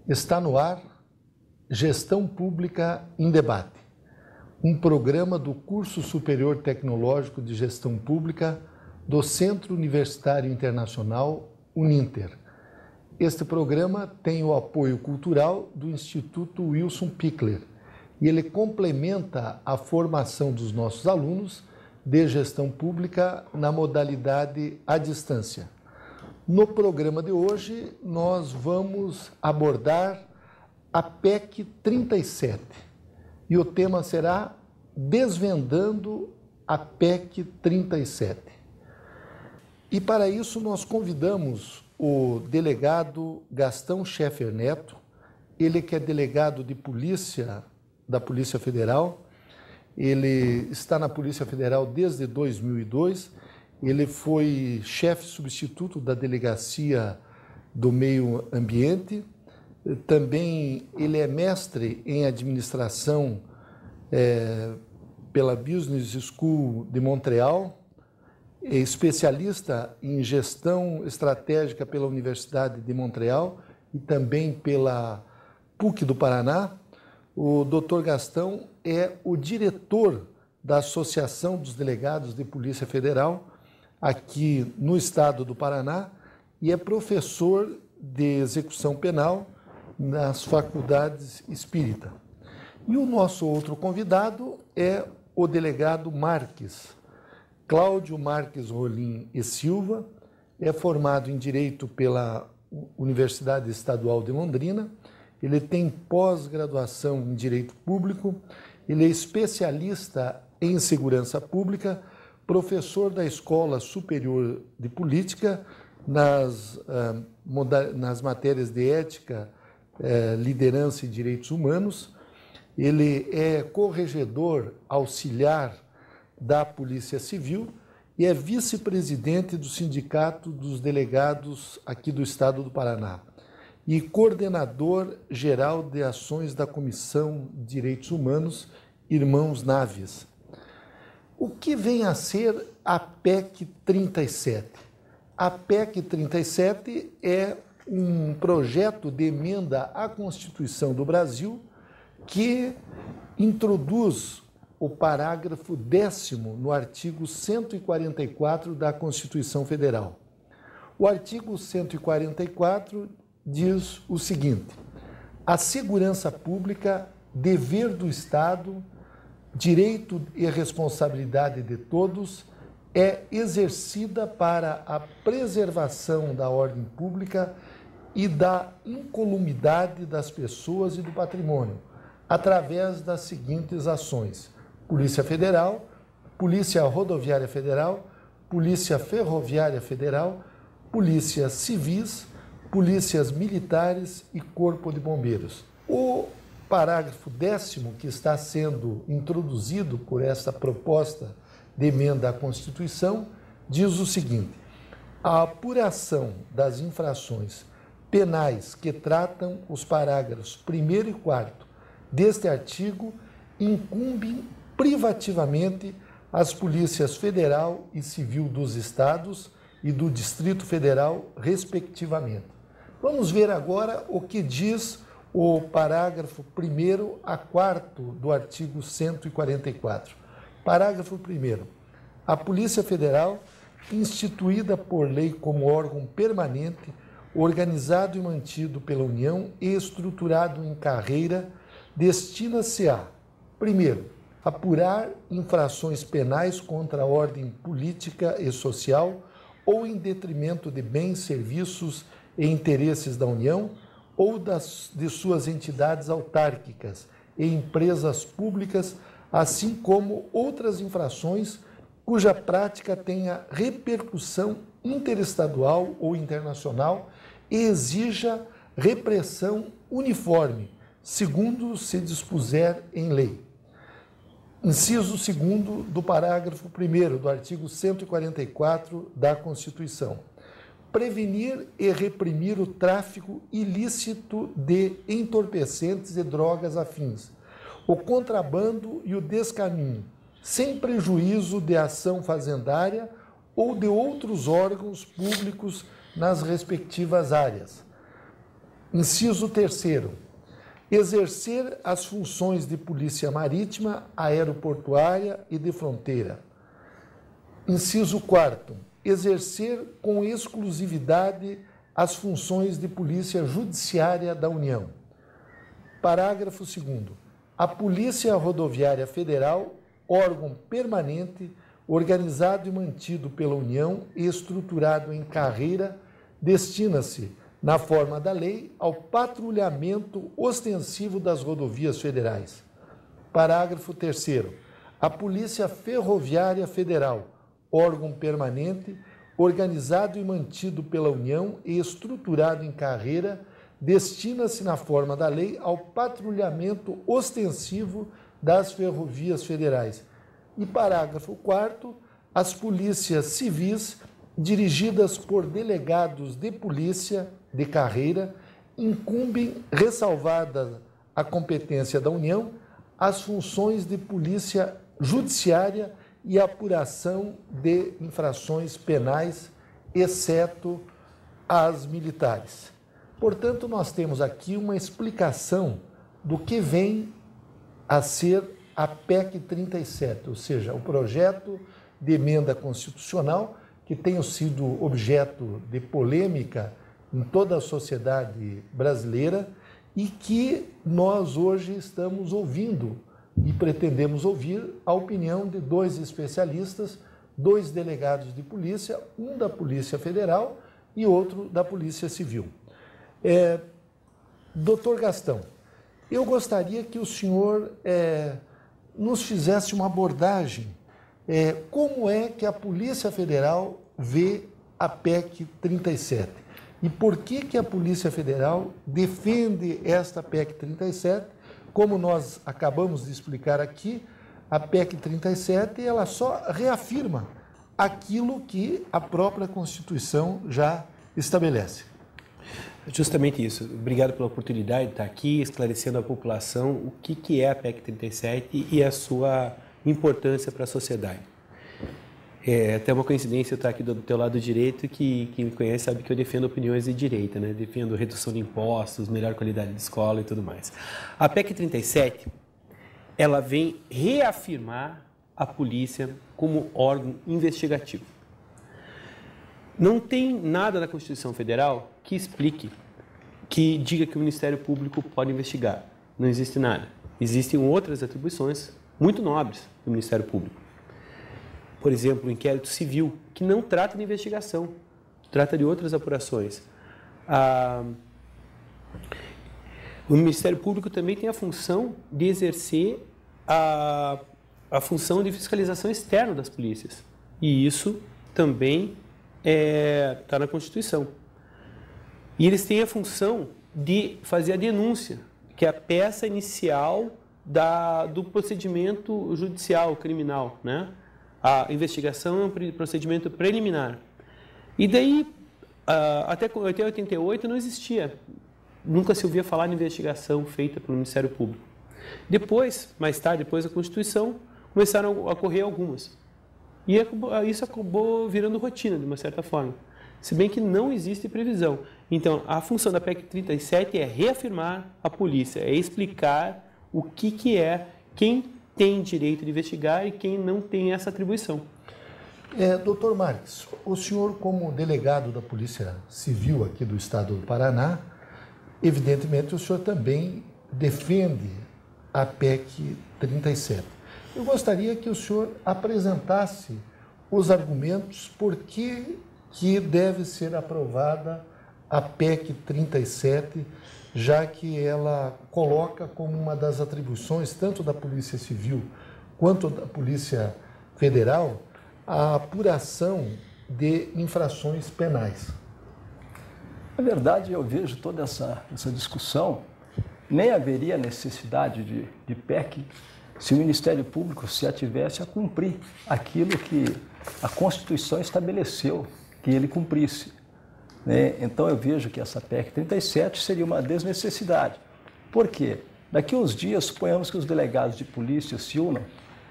Está no ar Gestão Pública em Debate, um programa do Curso Superior Tecnológico de Gestão Pública do Centro Universitário Internacional, Uninter. Este programa tem o apoio cultural do Instituto Wilson Pickler e ele complementa a formação dos nossos alunos de gestão pública na modalidade à distância. No programa de hoje, nós vamos abordar a PEC 37 e o tema será Desvendando a PEC 37. E para isso nós convidamos o delegado Gastão Scheffer Neto, ele que é delegado de polícia da Polícia Federal, ele está na Polícia Federal desde 2002, ele foi chefe substituto da Delegacia do Meio Ambiente, também ele é mestre em administração pela Business School de Montreal, é especialista em gestão estratégica pela Universidade de Montreal e também pela PUC do Paraná. O Dr. Gastão é o diretor da Associação dos Delegados de Polícia Federal aqui no estado do Paraná e é professor de execução penal nas faculdades espírita. E o nosso outro convidado é o delegado Marques, Cláudio Marques Rolim e Silva, é formado em Direito pela Universidade Estadual de Londrina, ele tem pós-graduação em Direito Público, ele é especialista em Segurança Pública, professor da Escola Superior de Política nas matérias de Ética, Liderança e Direitos Humanos. Ele é corregedor auxiliar da Polícia Civil e é vice-presidente do Sindicato dos Delegados aqui do Estado do Paraná e coordenador geral de ações da Comissão de Direitos Humanos Irmãos Naves. O que vem a ser a PEC 37? A PEC 37 é um projeto de emenda à Constituição do Brasil que introduz o parágrafo 10º no artigo 144 da Constituição Federal. O artigo 144 diz o seguinte: a segurança pública, dever do Estado, direito e responsabilidade de todos, é exercida para a preservação da ordem pública e da incolumidade das pessoas e do patrimônio, através das seguintes ações: Polícia Federal, Polícia Rodoviária Federal, Polícia Ferroviária Federal, Polícias Civis, Polícias Militares e Corpo de Bombeiros. O parágrafo 10º que está sendo introduzido por essa proposta de emenda à Constituição diz o seguinte: a apuração das infrações penais que tratam os parágrafos 1º e 4º deste artigo incumbem privativamente as polícias federal e civil dos estados e do Distrito Federal, respectivamente. Vamos ver agora o que diz o parágrafo 1º a 4º do artigo 144. Parágrafo 1º. A Polícia Federal, instituída por lei como órgão permanente, organizado e mantido pela União e estruturado em carreira, destina-se a, primeiro, apurar infrações penais contra a ordem política e social ou em detrimento de bens, serviços e interesses da União ou de suas entidades autárquicas e empresas públicas, assim como outras infrações cuja prática tenha repercussão interestadual ou internacional e exija repressão uniforme, segundo se dispuser em lei. Inciso 2º do parágrafo 1º do artigo 144 da Constituição. Prevenir e reprimir o tráfico ilícito de entorpecentes e drogas afins, o contrabando e o descaminho, sem prejuízo de ação fazendária ou de outros órgãos públicos nas respectivas áreas. Inciso 3º, exercer as funções de polícia marítima, aeroportuária e de fronteira. Inciso 4º, exercer com exclusividade as funções de polícia judiciária da União. Parágrafo 2º, a Polícia Rodoviária Federal, órgão permanente, organizado e mantido pela União e estruturado em carreira, destina-se, na forma da lei, ao patrulhamento ostensivo das rodovias federais. Parágrafo 3º. A Polícia Ferroviária Federal, órgão permanente, organizado e mantido pela União e estruturado em carreira, destina-se, na forma da lei, ao patrulhamento ostensivo das ferrovias federais. E parágrafo 4º, as polícias civis, dirigidas por delegados de polícia de carreira, incumbem, ressalvada a competência da União, as funções de polícia judiciária e apuração de infrações penais, exceto as militares. Portanto, nós temos aqui uma explicação do que vem a ser a PEC 37, ou seja, o projeto de emenda constitucional que tem sido objeto de polêmica em toda a sociedade brasileira e que nós hoje estamos ouvindo e pretendemos ouvir a opinião de 2 especialistas, 2 delegados de polícia, um da Polícia Federal e outro da Polícia Civil. Doutor Gastão, eu gostaria que o senhor nos fizesse uma abordagem, como é que a Polícia Federal vê a PEC 37 e por que a Polícia Federal defende esta PEC 37. Como nós acabamos de explicar aqui, a PEC 37 ela só reafirma aquilo que a própria Constituição já estabelece. Justamente isso. Obrigado pela oportunidade de estar aqui esclarecendo à população o que é a PEC 37 e a sua importância para a sociedade. É até uma coincidência eu estar aqui do teu lado direito, que quem me conhece sabe que eu defendo opiniões de direita, né? Defendo redução de impostos, melhor qualidade de escola e tudo mais. A PEC 37, ela vem reafirmar a polícia como órgão investigativo. Não tem nada na Constituição Federal que explique, que diga que o Ministério Público pode investigar. Não existe nada. Existem outras atribuições muito nobres do Ministério Público. Por exemplo, o inquérito civil, que não trata de investigação, trata de outras apurações. O Ministério Público também tem a função de exercer a função de fiscalização externa das polícias. E isso também está na Constituição. E eles têm a função de fazer a denúncia, que é a peça inicial do procedimento judicial, criminal, né? A investigação é um procedimento preliminar. E daí, até 88 não existia. Nunca se ouvia falar de investigação feita pelo Ministério Público. Depois, mais tarde, depois da Constituição, começaram a ocorrer algumas. E isso acabou virando rotina, de uma certa forma. Se bem que não existe previsão. Então, a função da PEC 37 é reafirmar a polícia, é explicar o que é, quem tem direito de investigar e quem não tem essa atribuição. Doutor Marques, o senhor, como delegado da Polícia Civil aqui do Estado do Paraná, evidentemente o senhor também defende a PEC 37. Eu gostaria que o senhor apresentasse os argumentos por que deve ser aprovada a PEC 37, já que ela coloca como uma das atribuições, tanto da Polícia Civil quanto da Polícia Federal, a apuração de infrações penais. Na verdade, eu vejo toda essa discussão, nem haveria necessidade de PEC se o Ministério Público se ativesse a cumprir aquilo que a Constituição estabeleceu que ele cumprisse. Então, eu vejo que essa PEC 37 seria uma desnecessidade. Por quê? Daqui a uns dias, suponhamos que os delegados de polícia se unam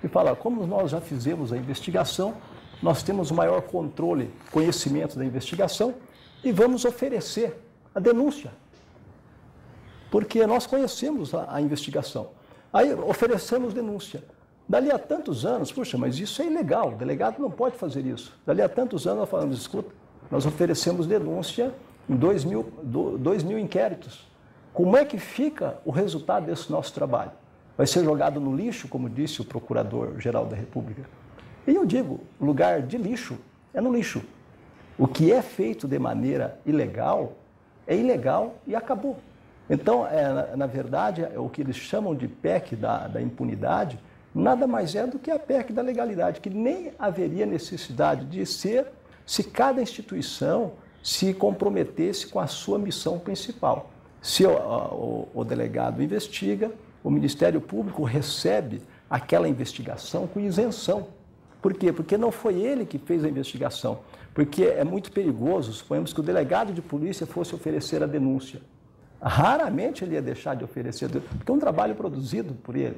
e falam, como nós já fizemos a investigação, nós temos maior controle, conhecimento da investigação e vamos oferecer a denúncia. porque nós conhecemos a investigação. Aí oferecemos denúncia. Dali a tantos anos, puxa, mas isso é ilegal, o delegado não pode fazer isso. Dali a tantos anos nós falamos, escuta, nós oferecemos denúncia em 2.000 inquéritos. Como é que fica o resultado desse nosso trabalho? Vai ser jogado no lixo, como disse o Procurador-Geral da República. E eu digo, lugar de lixo é no lixo. O que é feito de maneira ilegal é ilegal e acabou. Então, na verdade, o que eles chamam de PEC da impunidade nada mais é do que a PEC da legalidade, que nem haveria necessidade de ser se cada instituição se comprometesse com a sua missão principal. Se o delegado investiga, o Ministério Público recebe aquela investigação com isenção. Por quê? Porque não foi ele que fez a investigação. Porque é muito perigoso, suponhamos que o delegado de polícia fosse oferecer a denúncia. Raramente ele ia deixar de oferecer a denúncia, porque é um trabalho produzido por ele.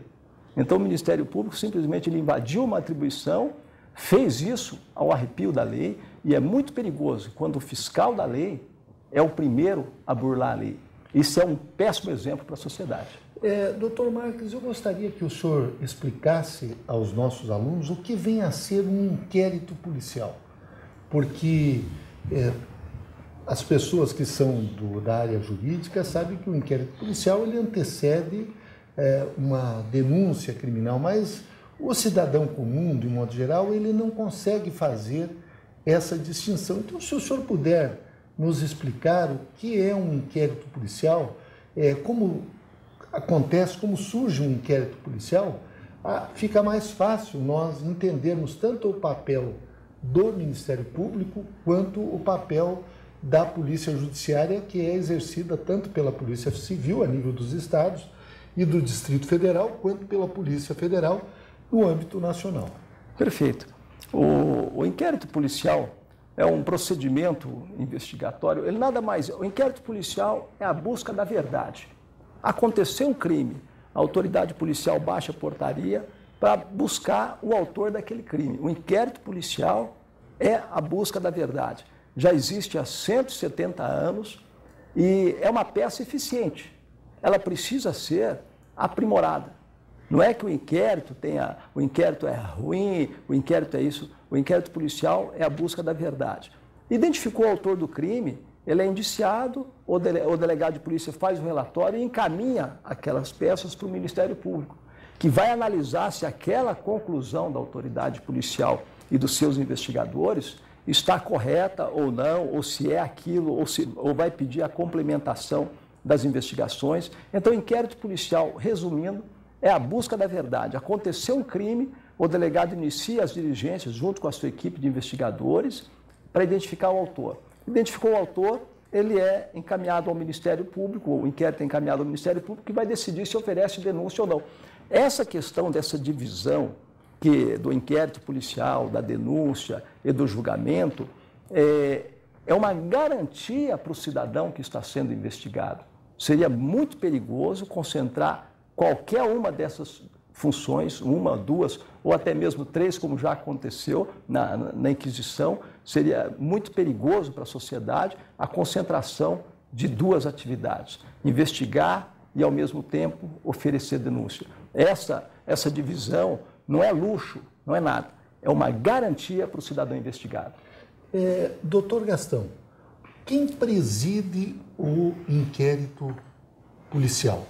Então o Ministério Público simplesmente ele invadiu uma atribuição, fez isso ao arrepio da lei, e é muito perigoso quando o fiscal da lei é o primeiro a burlar a lei. Isso é um péssimo exemplo para a sociedade. Doutor Marques, eu gostaria que o senhor explicasse aos nossos alunos o que vem a ser um inquérito policial. Porque as pessoas que são da área jurídica sabem que o inquérito policial ele antecede uma denúncia criminal, mas o cidadão comum, de modo geral, ele não consegue fazer essa distinção. Então, se o senhor puder nos explicar o que é um inquérito policial, como acontece, como surge um inquérito policial, fica mais fácil nós entendermos tanto o papel do Ministério Público quanto o papel da Polícia Judiciária, que é exercida tanto pela Polícia Civil, a nível dos estados, e do Distrito Federal, quanto pela Polícia Federal, no âmbito nacional. Perfeito. O inquérito policial é um procedimento investigatório, ele nada mais, o inquérito policial é a busca da verdade. Aconteceu um crime, a autoridade policial baixa a portaria para buscar o autor daquele crime. O inquérito policial é a busca da verdade. Já existe há 170 anos e é uma peça eficiente. Ela precisa ser aprimorada. Não é que o inquérito é ruim, o inquérito é isso. O inquérito policial é a busca da verdade. Identificou o autor do crime, ele é indiciado, o delegado de polícia faz o relatório e encaminha aquelas peças para o Ministério Público, que vai analisar se aquela conclusão da autoridade policial e dos seus investigadores está correta ou não, ou se é aquilo, ou vai pedir a complementação das investigações. Então, o inquérito policial, resumindo, é a busca da verdade. Aconteceu um crime, o delegado inicia as diligências junto com a sua equipe de investigadores para identificar o autor. Identificou o autor, ele é encaminhado ao Ministério Público, o inquérito é encaminhado ao Ministério Público, que vai decidir se oferece denúncia ou não. Essa questão dessa divisão do inquérito policial, da denúncia e do julgamento é uma garantia para o cidadão que está sendo investigado. Seria muito perigoso concentrar qualquer uma dessas funções, uma, duas ou até mesmo três, como já aconteceu na Inquisição. Seria muito perigoso para a sociedade a concentração de duas atividades: investigar e, ao mesmo tempo, oferecer denúncia. Essa divisão não é luxo, não é nada. É uma garantia para o cidadão investigado. Doutor Gastão, quem preside o inquérito policial?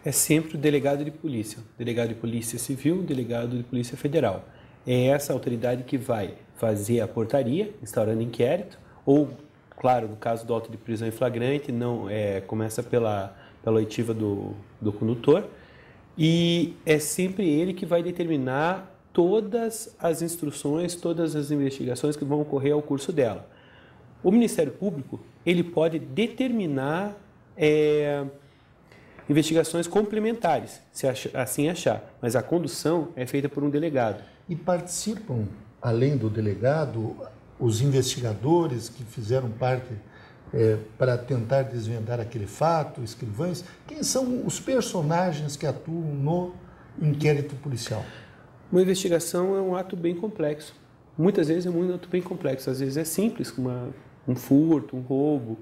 É sempre o delegado de polícia civil, delegado de polícia federal. É essa autoridade que vai fazer a portaria, instaurando inquérito, ou, claro, no caso do auto de prisão em flagrante, começa pela oitiva do condutor, e é sempre ele que vai determinar todas as instruções, todas as investigações que vão ocorrer ao curso dela. O Ministério Público, ele pode determinar investigações complementares, se assim achar, mas a condução é feita por um delegado. E participam, além do delegado, os investigadores que fizeram parte para tentar desvendar aquele fato, escrivães? Quem são os personagens que atuam no inquérito policial? Uma investigação é um ato bem complexo. Muitas vezes é um ato bem complexo. Às vezes é simples, como um furto, um roubo,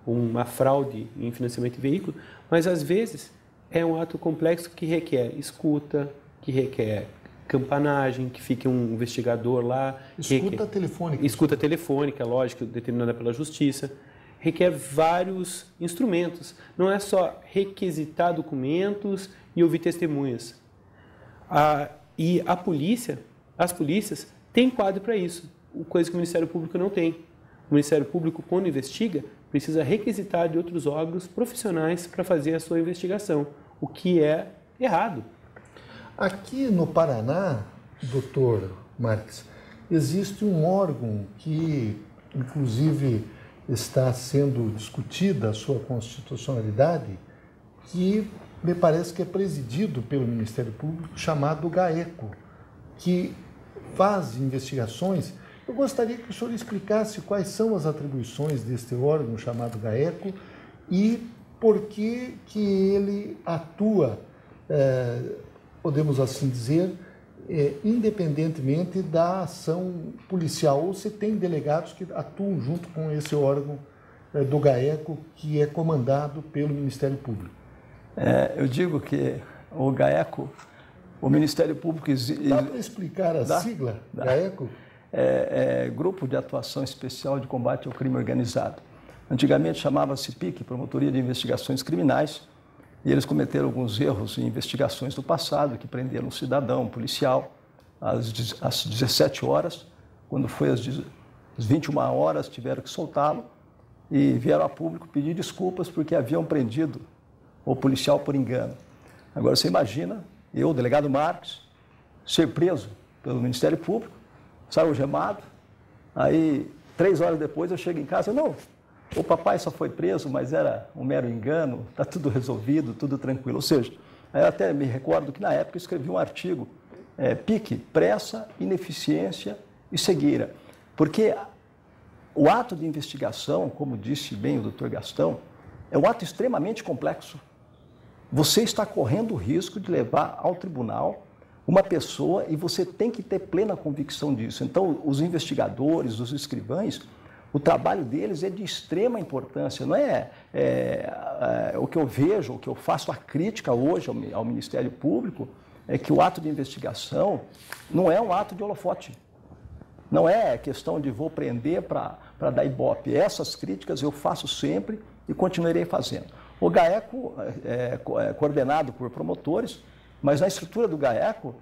uma fraude em financiamento de veículo, mas às vezes é um ato complexo que requer escuta, que requer campanagem, que fique um investigador lá. Escuta telefônica. Escuta telefônica, lógico, determinada pela justiça. Requer vários instrumentos. Não é só requisitar documentos e ouvir testemunhas. E as polícias têm quadro para isso, coisa que o Ministério Público não tem. O Ministério Público, quando investiga, precisa requisitar de outros órgãos profissionais para fazer a sua investigação, o que é errado. Aqui no Paraná, doutor Marques, existe um órgão que, inclusive, está sendo discutida a sua constitucionalidade, que me parece que é presidido pelo Ministério Público, chamado GAECO, que faz investigações. Eu gostaria que o senhor explicasse quais são as atribuições deste órgão chamado GAECO e por que ele atua, podemos assim dizer, independentemente da ação policial, ou se tem delegados que atuam junto com esse órgão do GAECO, que é comandado pelo Ministério Público. Eu digo que o GAECO, o Ministério Público... Dá para explicar a sigla, GAECO? Grupo de Atuação Especial de Combate ao Crime Organizado. Antigamente chamava-se PIC, Promotoria de Investigações Criminais, e eles cometeram alguns erros em investigações do passado, que prenderam um cidadão, um policial, às 17 horas, quando foi às 21 horas, tiveram que soltá-lo e vieram a público pedir desculpas porque haviam prendido o policial por engano. Agora você imagina, eu, o delegado Marques, ser preso pelo Ministério Público, saio algemado, aí 3 horas depois eu chego em casa, não, o papai só foi preso, mas era um mero engano, está tudo resolvido, tudo tranquilo. Ou seja, eu até me recordo que na época eu escrevi um artigo, PIC, pressa, ineficiência e cegueira. Porque o ato de investigação, como disse bem o doutor Gastão, é um ato extremamente complexo. Você está correndo o risco de levar ao tribunal uma pessoa e você tem que ter plena convicção disso. Então, os investigadores, os escrivães, o trabalho deles é de extrema importância. Não o que eu vejo, o que eu faço a crítica hoje ao Ministério Público, é que o ato de investigação não é um ato de holofote. Não é questão de vou prender para dar ibope. Essas críticas eu faço sempre e continuarei fazendo. O GAECO é coordenado por promotores, mas na estrutura do GAECO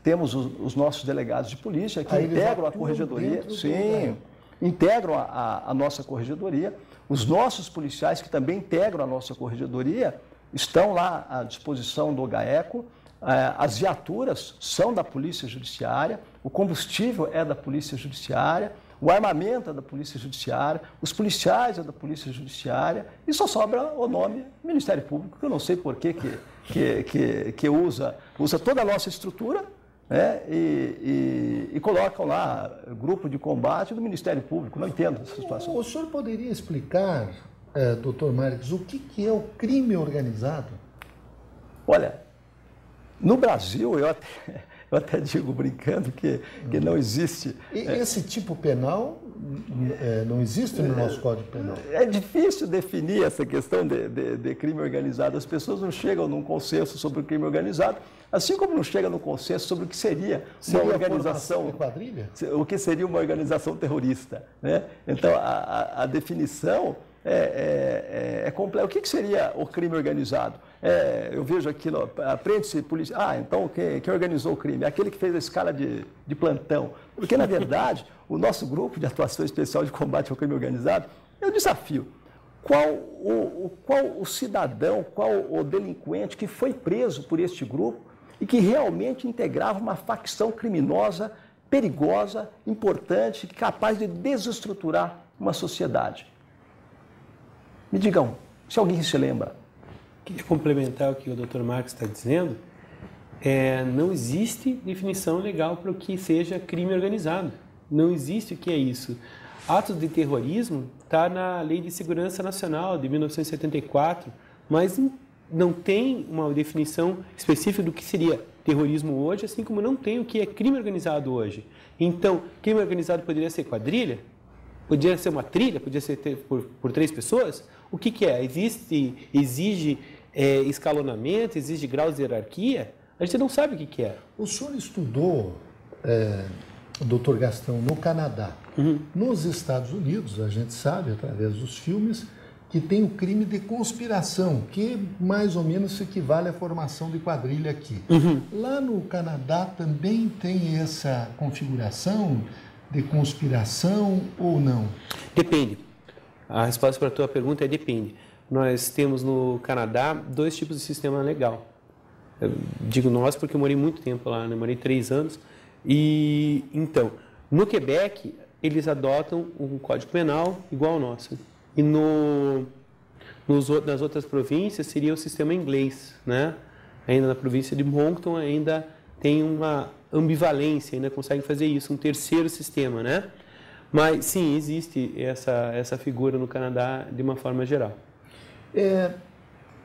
temos os nossos delegados de polícia que integram a corregedoria. Sim, integram a nossa corregedoria. Os nossos policiais que também integram a nossa corregedoria estão lá à disposição do GAECO. As viaturas são da Polícia Judiciária, o combustível é da Polícia Judiciária, o armamento é da Polícia Judiciária, os policiais é da Polícia Judiciária, e só sobra o nome Ministério Público, que eu não sei por que usa toda a nossa estrutura, né, e colocam lá grupo de combate do Ministério Público. Não entendo essa situação. O senhor poderia explicar, doutor Marques, o que é o crime organizado? Olha, no Brasil, eu até digo brincando que não existe... Esse tipo penal não existe no nosso Código Penal? É difícil definir essa questão de crime organizado. As pessoas não chegam num consenso sobre o crime organizado, assim como não chegam num consenso sobre o que seria uma organização... quadrilha? O que seria uma organização terrorista, né? Então, a definição é complexa. O que seria o crime organizado? Eu vejo aquilo, prende-se polícia. Então quem organizou o crime? Aquele que fez a escala de plantão. Porque, na verdade, o nosso grupo de atuação especial de combate ao crime organizado é o desafio. Qual o cidadão, qual o delinquente que foi preso por este grupo e que realmente integrava uma facção criminosa, perigosa, importante, capaz de desestruturar uma sociedade? Me digam, se alguém se lembra. Queria complementar o que o Dr. Marques está dizendo. Não existe definição legal para o que seja crime organizado. Não existe o que é isso. Atos de terrorismo está na Lei de Segurança Nacional de 1974, mas não tem uma definição específica do que seria terrorismo hoje, assim como não tem o que é crime organizado hoje. Então, crime organizado poderia ser quadrilha? Podia ser uma trilha? Podia ser por 3 pessoas? O que é? Exige escalonamento? Exige graus de hierarquia? A gente não sabe o que é. O senhor estudou, doutor Gastão, no Canadá. Nos Estados Unidos, a gente sabe, através dos filmes, que tem o crime de conspiração, que mais ou menos se equivale à formação de quadrilha aqui. Lá no Canadá também tem essa configuração de conspiração ou não? Depende. A resposta para a tua pergunta é depende. Nós temos no Canadá 2 tipos de sistema legal. Eu digo nós porque eu morei muito tempo lá, né? Morei 3 anos. E então, no Quebec, eles adotam um código penal igual ao nosso. E nas outras províncias seria o sistema inglês, né? Ainda na província de Moncton ainda tem uma ambivalência, ainda consegue fazer isso, um terceiro sistema, né? Mas sim, existe essa figura no Canadá de uma forma geral.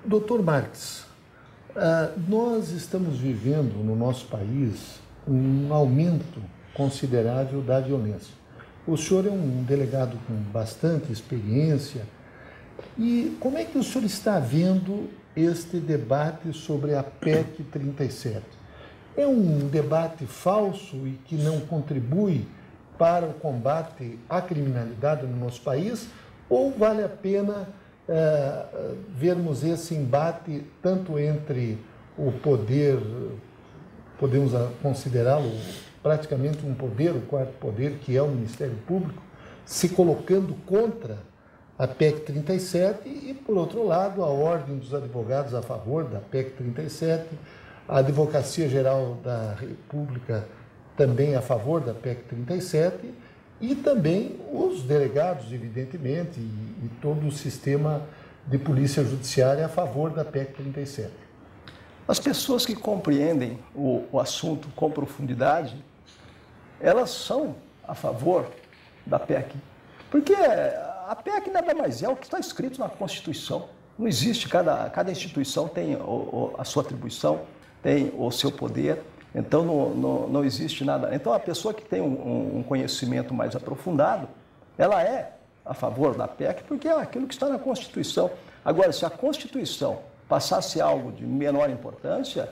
Doutor Marques, nós estamos vivendo no nosso país um aumento considerável da violência. O senhor é um delegado com bastante experiência. E como é que o senhor está vendo este debate sobre a PEC 37? É um debate falso e que não contribui para o combate à criminalidade no nosso país? Ou vale a pena vermos esse embate tanto entre o poder, podemos considerá-lo praticamente um poder, o quarto poder, que é o Ministério Público, se colocando contra a PEC 37 e, por outro lado, a Ordem dos Advogados a favor da PEC 37, a Advocacia Geral da República também a favor da PEC 37 e também os delegados, evidentemente, e todo o sistema de polícia judiciária a favor da PEC 37. As pessoas que compreendem o assunto com profundidade, elas são a favor da PEC. Porque a PEC nada mais é o que está escrito na Constituição. Não existe, cada instituição tem a sua atribuição, tem o seu poder, então não existe nada. Então a pessoa que tem um conhecimento mais aprofundado, ela é a favor da PEC porque é aquilo que está na Constituição. Agora, se a Constituição passasse algo de menor importância,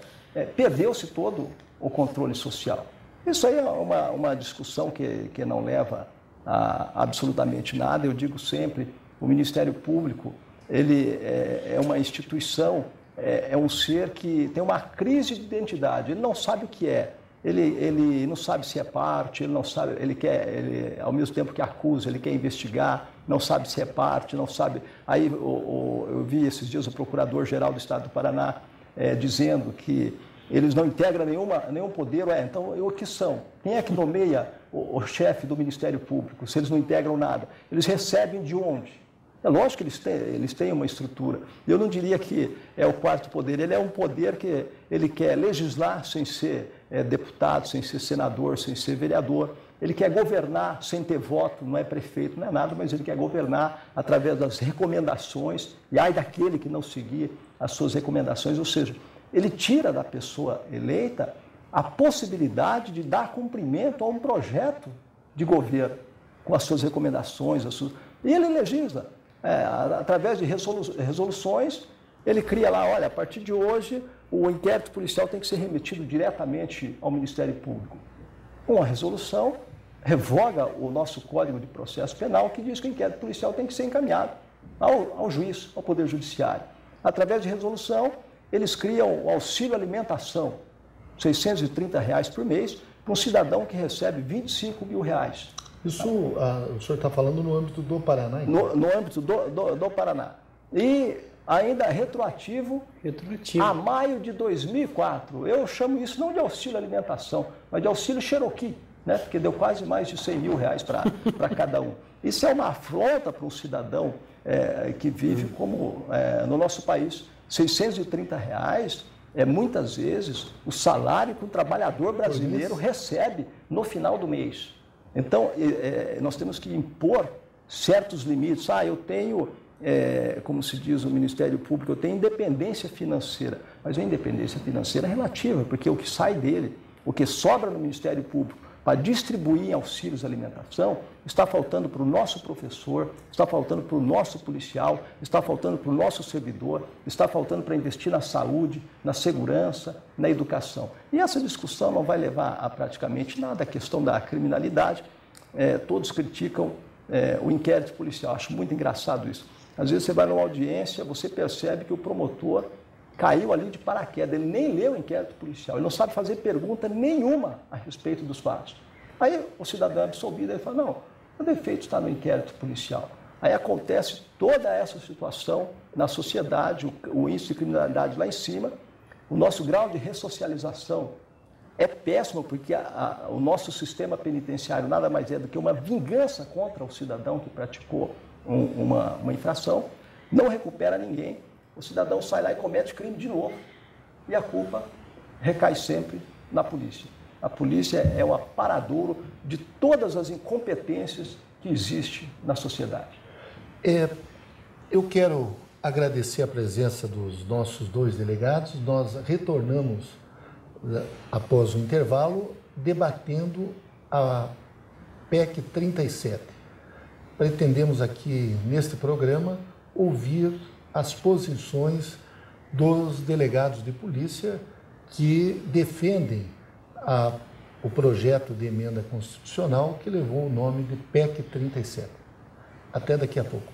perdeu-se todo o controle social. Isso aí é uma discussão que não leva a absolutamente nada. Eu digo sempre, o Ministério Público, ele é uma instituição, é um ser que tem uma crise de identidade, ele não sabe o que é, ele não sabe se é parte, ele não sabe, ele ao mesmo tempo que acusa, ele quer investigar, não sabe se é parte, não sabe. Aí eu vi esses dias o Procurador-Geral do Estado do Paraná dizendo que eles não integram nenhum poder. Então, o que são? Quem é que nomeia o chefe do Ministério Público, se eles não integram nada? Eles recebem de onde? É lógico que eles têm uma estrutura. Eu não diria que é o quarto poder, ele é um poder que ele quer legislar sem ser deputado, sem ser senador, sem ser vereador. Ele quer governar sem ter voto, não é prefeito, não é nada, mas ele quer governar através das recomendações, e ai daquele que não seguir as suas recomendações, ou seja, ele tira da pessoa eleita a possibilidade de dar cumprimento a um projeto de governo, com as suas recomendações, e ele legisla. Através de resoluções, ele cria lá, olha, a partir de hoje, o inquérito policial tem que ser remetido diretamente ao Ministério Público. Uma resolução revoga o nosso Código de Processo Penal, que diz que o inquérito policial tem que ser encaminhado ao juiz, ao Poder Judiciário. Através de resolução, eles criam o auxílio alimentação, R$ 630 por mês, para um cidadão que recebe R$ 25 mil. Isso o senhor está falando no âmbito do Paraná? Então? No âmbito do Paraná. E ainda retroativo a maio de 2004. Eu chamo isso não de auxílio alimentação, mas de auxílio Cherokee, né? Porque deu quase mais de R$ 100 mil para cada um. Isso é uma afronta para um cidadão que vive como no nosso país. R$ 630 é muitas vezes o salário que o trabalhador brasileiro recebe no final do mês. Então, nós temos que impor certos limites. Eu tenho, como se diz o Ministério Público, eu tenho independência financeira. Mas a independência financeira é relativa, porque o que sai dele, o que sobra no Ministério Público para distribuir auxílios à alimentação, está faltando para o nosso professor, está faltando para o nosso policial, está faltando para o nosso servidor, está faltando para investir na saúde, na segurança, na educação. E essa discussão não vai levar a praticamente nada. A questão da criminalidade, todos criticam o inquérito policial. Acho muito engraçado isso. Às vezes você vai numa audiência, você percebe que o promotor caiu ali de paraquedas, ele nem leu o inquérito policial, ele não sabe fazer pergunta nenhuma a respeito dos fatos. Aí o cidadão é absolvido, ele fala, não, o defeito está no inquérito policial. Aí acontece toda essa situação na sociedade, o índice de criminalidade lá em cima, o nosso grau de ressocialização é péssimo, porque o nosso sistema penitenciário nada mais é do que uma vingança contra o cidadão que praticou uma infração, não recupera ninguém. O cidadão sai lá e comete crime de novo. E a culpa recai sempre na polícia. A polícia é o aparadouro de todas as incompetências que existem na sociedade. Eu quero agradecer a presença dos nossos dois delegados. Nós retornamos, após o intervalo, debatendo a PEC 37. Pretendemos aqui, neste programa, ouvir as posições dos delegados de polícia que defendem o projeto de emenda constitucional que levou o nome de PEC 37. Até daqui a pouco.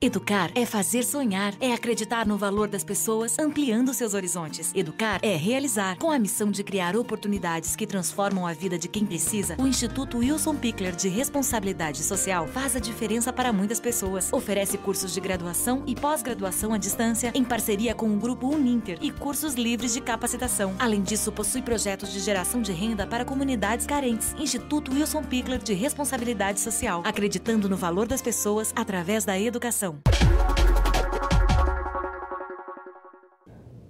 Educar é fazer sonhar, é acreditar no valor das pessoas, ampliando seus horizontes. Educar é realizar. Com a missão de criar oportunidades que transformam a vida de quem precisa, o Instituto Wilson Pickler de Responsabilidade Social faz a diferença para muitas pessoas. Oferece cursos de graduação e pós-graduação à distância, em parceria com o Grupo Uninter, e cursos livres de capacitação. Além disso, possui projetos de geração de renda para comunidades carentes. Instituto Wilson Pickler de Responsabilidade Social, acreditando no valor das pessoas através da educação.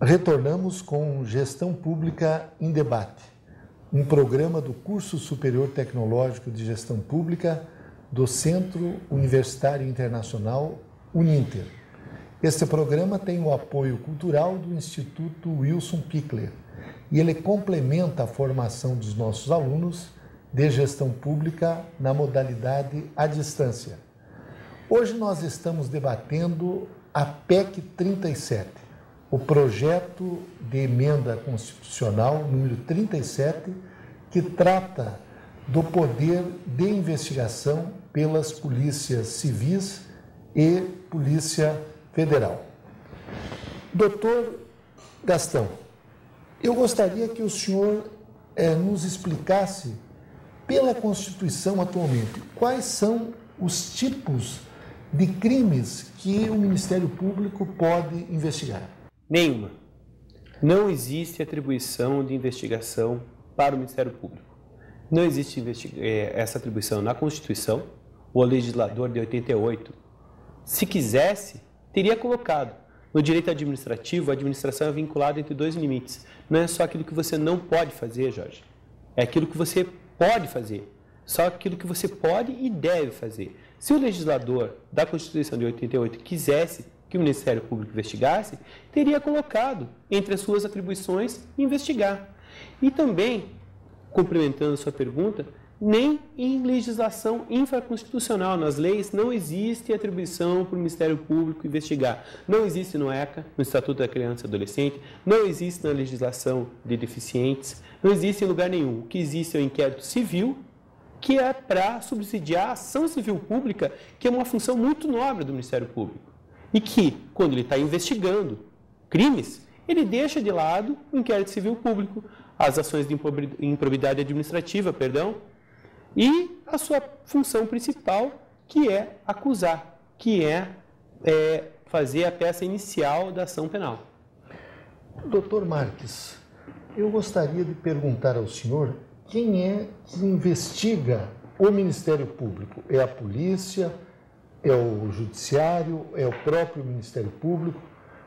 Retornamos com Gestão Pública em Debate, um programa do Curso Superior Tecnológico de Gestão Pública do Centro Universitário Internacional Uninter. Este programa tem o apoio cultural do Instituto Wilson Pickler e ele complementa a formação dos nossos alunos de gestão pública na modalidade à distância. Hoje nós estamos debatendo a PEC 37, o projeto de emenda constitucional número 37, que trata do poder de investigação pelas polícias civis e Polícia Federal. Doutor Gastão, eu gostaria que o senhor nos explicasse, pela Constituição atualmente, quais são os tipos de crimes que o Ministério Público pode investigar. Nenhuma. Não existe atribuição de investigação para o Ministério Público. Não existe essa atribuição na Constituição. O legislador de 88, se quisesse, teria colocado. No direito administrativo, a administração é vinculada entre dois limites. Não é só aquilo que você não pode fazer, Jorge. É aquilo que você pode fazer. Só aquilo que você pode e deve fazer. Se o legislador da Constituição de 88 quisesse que o Ministério Público investigasse, teria colocado entre as suas atribuições investigar. E também, complementando a sua pergunta, nem em legislação infraconstitucional, nas leis, não existe atribuição para o Ministério Público investigar. Não existe no ECA, no Estatuto da Criança e Adolescente, não existe na legislação de deficientes, não existe em lugar nenhum. O que existe é o inquérito civil, que é para subsidiar a ação civil pública, que é uma função muito nobre do Ministério Público. E que, quando ele está investigando crimes, ele deixa de lado o inquérito civil público, as ações de improbidade administrativa, e a sua função principal, que é acusar, que é fazer a peça inicial da ação penal. Doutor Marques, eu gostaria de perguntar ao senhor quem é que investiga o Ministério Público? É a polícia? É o judiciário? É o próprio Ministério Público?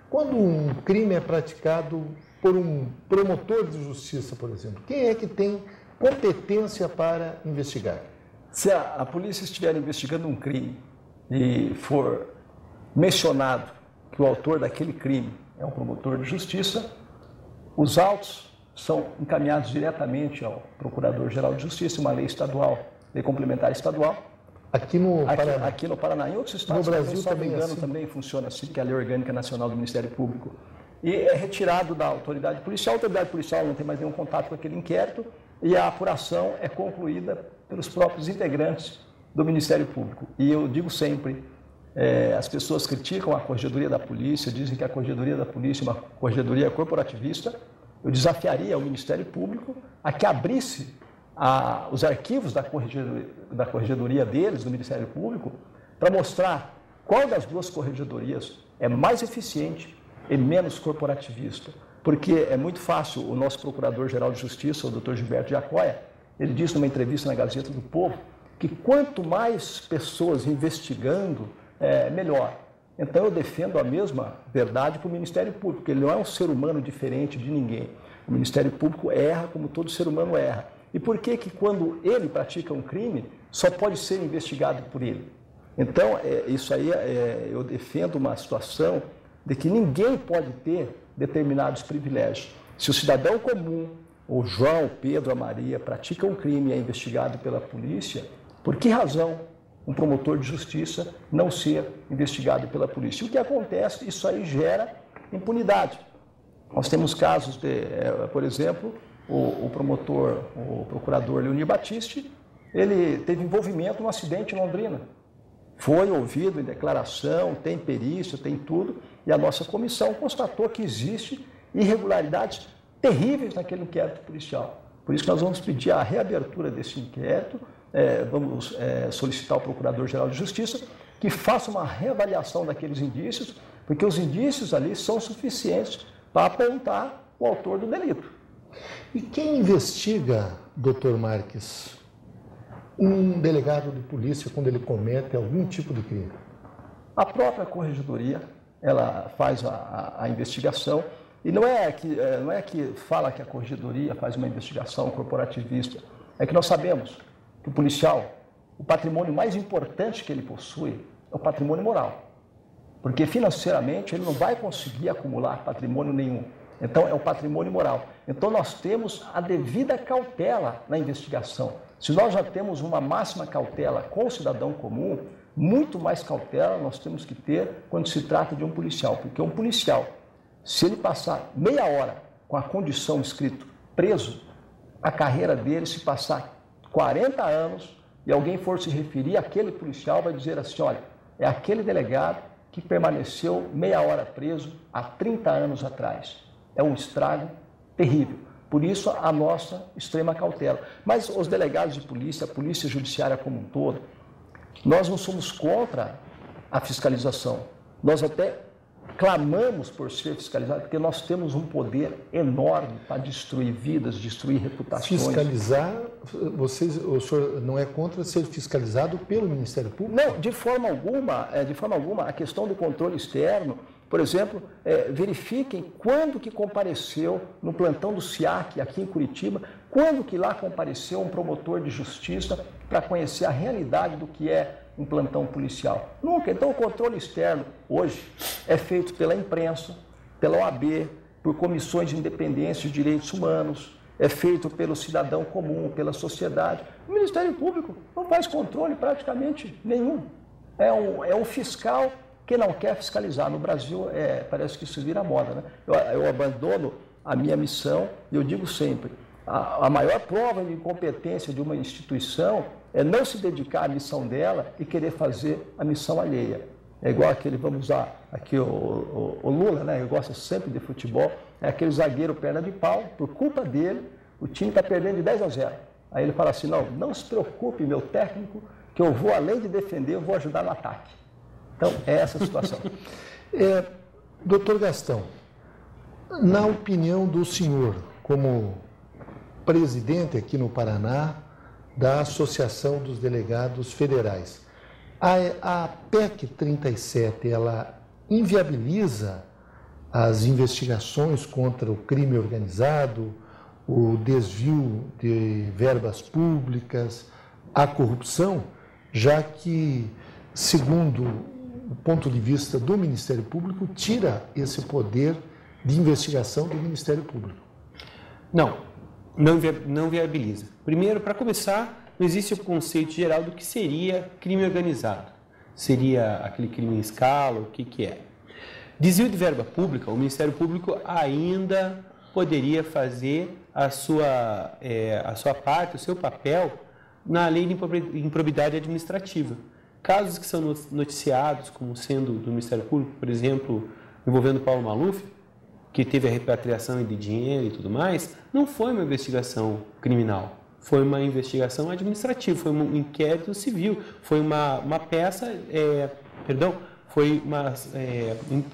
Quando um crime é praticado por um promotor de justiça, por exemplo, quem é que tem competência para investigar? Se a polícia estiver investigando um crime e for mencionado que o autor daquele crime é um promotor de justiça, os autos são encaminhados diretamente ao Procurador-Geral de Justiça, uma lei estadual, lei complementar estadual. Aqui no Paraná. Aqui no Paraná. Em outros estados, no Brasil também, assim, também funciona assim, que é a Lei Orgânica Nacional do Ministério Público. E é retirado da autoridade policial. A autoridade policial não tem mais nenhum contato com aquele inquérito e a apuração é concluída pelos próprios integrantes do Ministério Público. E eu digo sempre, as pessoas criticam a Corregedoria da Polícia, dizem que a Corregedoria da Polícia é uma corregedoria corporativista. Eu desafiaria o Ministério Público a que abrisse os arquivos da corregedoria deles, do Ministério Público, para mostrar qual das duas corregedorias é mais eficiente e menos corporativista. Porque é muito fácil, o nosso Procurador-Geral de Justiça, o Dr. Gilberto Giacoia, ele disse numa entrevista na Gazeta do Povo que quanto mais pessoas investigando, melhor. Então eu defendo a mesma verdade para o Ministério Público, porque ele não é um ser humano diferente de ninguém. O Ministério Público erra como todo ser humano erra. E por que quando ele pratica um crime, só pode ser investigado por ele? Então, isso aí, eu defendo uma situação de que ninguém pode ter determinados privilégios. Se o cidadão comum, o João, o Pedro, a Maria, pratica um crime e é investigado pela polícia, por que razão um promotor de justiça não ser investigado pela polícia? O que acontece, isso aí gera impunidade. Nós temos casos de, por exemplo, o procurador Leonir Battisti, ele teve envolvimento num acidente em Londrina. Foi ouvido em declaração, tem perícia, tem tudo, e a nossa comissão constatou que existe irregularidades terríveis naquele inquérito policial. Por isso que nós vamos pedir a reabertura desse inquérito, vamos solicitar ao Procurador-Geral de Justiça que faça uma reavaliação daqueles indícios, porque os indícios ali são suficientes para apontar o autor do delito. E quem investiga, doutor Marques, um delegado de polícia quando ele comete algum tipo de crime? A própria corregedoria, ela faz a investigação, e não é que fala que a corregedoria faz uma investigação corporativista, é que nós sabemos que o policial, o patrimônio mais importante que ele possui é o patrimônio moral, porque financeiramente ele não vai conseguir acumular patrimônio nenhum. Então, é o patrimônio moral. Então, nós temos a devida cautela na investigação. Se nós já temos uma máxima cautela com o cidadão comum, muito mais cautela nós temos que ter quando se trata de um policial. Porque um policial, se ele passar meia hora com a condição escrito preso, a carreira dele, se passar 40 anos e alguém for se referir àquele policial, vai dizer assim, olha, é aquele delegado que permaneceu meia hora preso há 30 anos atrás. É um estrago terrível. Por isso, a nossa extrema cautela. Mas os delegados de polícia, a polícia judiciária como um todo, nós não somos contra a fiscalização. Nós até clamamos por ser fiscalizado, porque nós temos um poder enorme para destruir vidas, destruir reputações. Fiscalizar, o senhor não é contra ser fiscalizado pelo Ministério Público? Não, de forma alguma, a questão do controle externo. Por exemplo, verifiquem quando que compareceu no plantão do SIAC, aqui em Curitiba, quando que lá compareceu um promotor de justiça para conhecer a realidade do que é um plantão policial. Nunca. Então, o controle externo, hoje, é feito pela imprensa, pela OAB, por comissões de independência de direitos humanos, é feito pelo cidadão comum, pela sociedade. O Ministério Público não faz controle praticamente nenhum. É um fiscal que não quer fiscalizar. No Brasil, parece que isso vira moda, né? Eu abandono a minha missão e eu digo sempre, a maior prova de incompetência de uma instituição é não se dedicar à missão dela e querer fazer a missão alheia. É igual aquele, vamos usar aqui o Lula, né? Ele gosta sempre de futebol, é aquele zagueiro perna de pau, por culpa dele, o time está perdendo de 10-0. Aí ele fala assim, não se preocupe, meu técnico, que eu vou, além de defender, eu vou ajudar no ataque. Então, é essa a situação. Doutor Gastão, na opinião do senhor, como presidente aqui no Paraná da Associação dos Delegados Federais, a PEC 37, ela inviabiliza as investigações contra o crime organizado, o desvio de verbas públicas, a corrupção, já que, segundo o ponto de vista do Ministério Público, tira esse poder de investigação do Ministério Público. Não viabiliza. Primeiro, para começar, não existe o conceito geral do que seria crime organizado. Seria aquele crime em escala, o que é. Desvio de verba pública, o Ministério Público ainda poderia fazer a sua parte, o seu papel na lei de improbidade administrativa. Casos que são noticiados como sendo do Ministério Público, por exemplo, envolvendo Paulo Maluf, que teve a repatriação de dinheiro e tudo mais, não foi uma investigação criminal, foi uma investigação administrativa, foi um inquérito civil, foi uma peça,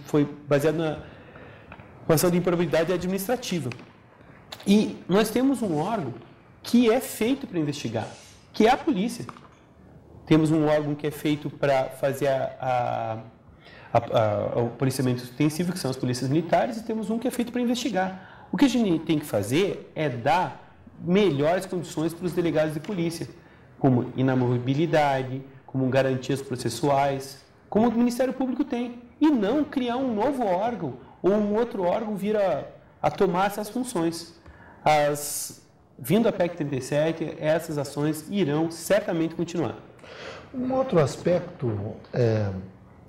foi baseado na ação de improbidade administrativa. E nós temos um órgão que é feito para investigar, que é a polícia. Temos um órgão que é feito para fazer o policiamento intensivo, que são as polícias militares, e temos um que é feito para investigar. O que a gente tem que fazer é dar melhores condições para os delegados de polícia, como inamovibilidade, como garantias processuais, como o Ministério Público tem, e não criar um novo órgão ou um outro órgão vir a tomar essas funções. Vindo a PEC 37, essas ações irão certamente continuar. Um outro aspecto,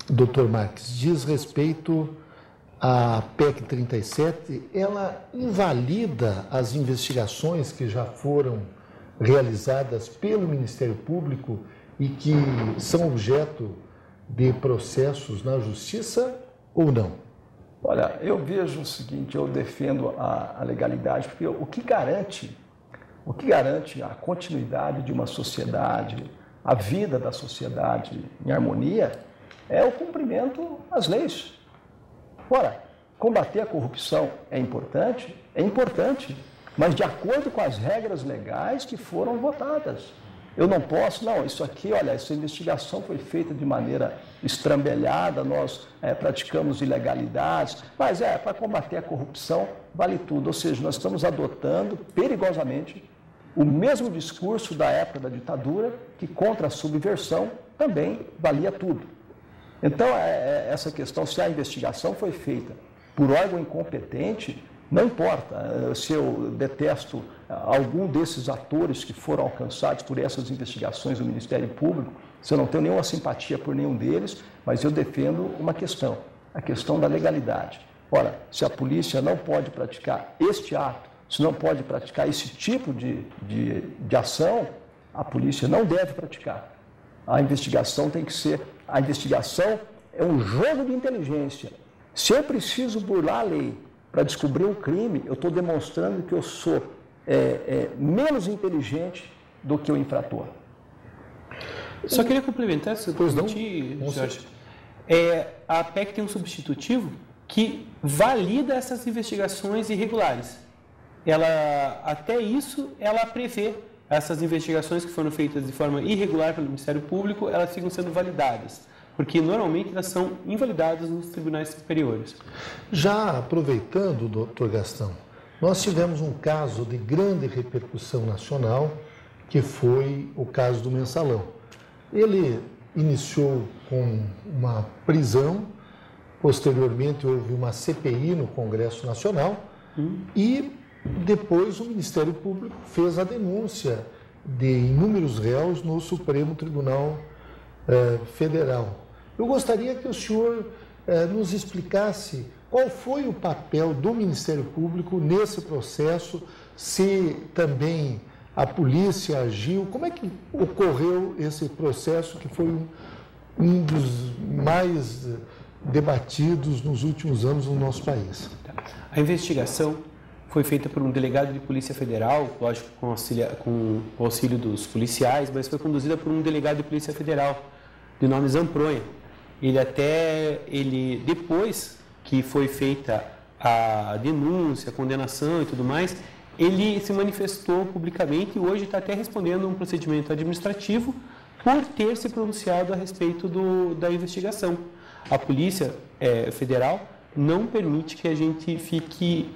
Dr. Marques, diz respeito à PEC 37, ela invalida as investigações que já foram realizadas pelo Ministério Público e que são objeto de processos na Justiça ou não? Olha, eu vejo o seguinte, eu defendo a legalidade, porque o que garante a continuidade de uma sociedade, a vida da sociedade em harmonia, é o cumprimento das leis. Ora, combater a corrupção é importante, mas de acordo com as regras legais que foram votadas. Eu não posso, isso aqui, olha, essa investigação foi feita de maneira estrambelhada, nós praticamos ilegalidades, mas para combater a corrupção vale tudo. Ou seja, nós estamos adotando perigosamente o mesmo discurso da época da ditadura, que contra a subversão também valia tudo. Então, essa questão, se a investigação foi feita por órgão incompetente, não importa se eu detesto algum desses atores que foram alcançados por essas investigações do Ministério Público, se eu não tenho nenhuma simpatia por nenhum deles, mas eu defendo uma questão, a questão da legalidade. Ora, se a polícia não pode praticar este ato, se não pode praticar esse tipo de ação, a polícia não deve praticar. A investigação tem que ser... A investigação é um jogo de inteligência. Se eu preciso burlar a lei para descobrir um crime, eu estou demonstrando que eu sou menos inteligente do que o infrator. Só queria complementar, se eu permitir, Jorge. A PEC tem um substitutivo que valida essas investigações irregulares. Até isso, ela prevê essas investigações que foram feitas de forma irregular pelo Ministério Público, elas ficam sendo validadas, porque normalmente elas são invalidadas nos tribunais superiores. Já aproveitando, doutor Gastão, nós tivemos um caso de grande repercussão nacional, que foi o caso do Mensalão. Ele iniciou com uma prisão, posteriormente houve uma CPI no Congresso Nacional e depois o Ministério Público fez a denúncia de inúmeros réus no Supremo Tribunal Federal. Eu gostaria que o senhor nos explicasse qual foi o papel do Ministério Público nesse processo, se também a polícia agiu, como é que ocorreu esse processo que foi um dos mais debatidos nos últimos anos no nosso país? A investigação foi feita por um delegado de Polícia Federal, lógico, com o auxílio dos policiais, mas foi conduzida por um delegado de Polícia Federal, de nome Zampronha. Depois que foi feita a denúncia, a condenação e tudo mais, ele se manifestou publicamente e hoje está até respondendo um procedimento administrativo por ter se pronunciado a respeito da investigação. A Polícia Federal não permite que a gente fique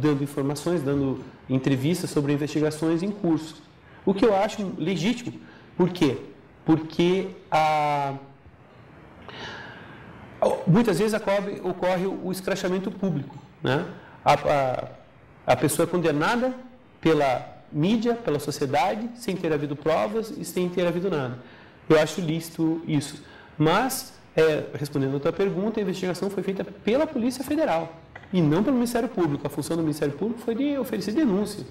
dando informações, dando entrevistas sobre investigações em curso. O que eu acho legítimo. Por quê? Porque muitas vezes ocorre o escrachamento público, né? A pessoa é condenada pela mídia, pela sociedade, sem ter havido provas e sem ter havido nada. Eu acho lícito isso. Mas, respondendo a tua pergunta, a investigação foi feita pela Polícia Federal e não pelo Ministério Público. A função do Ministério Público foi de oferecer denúncia.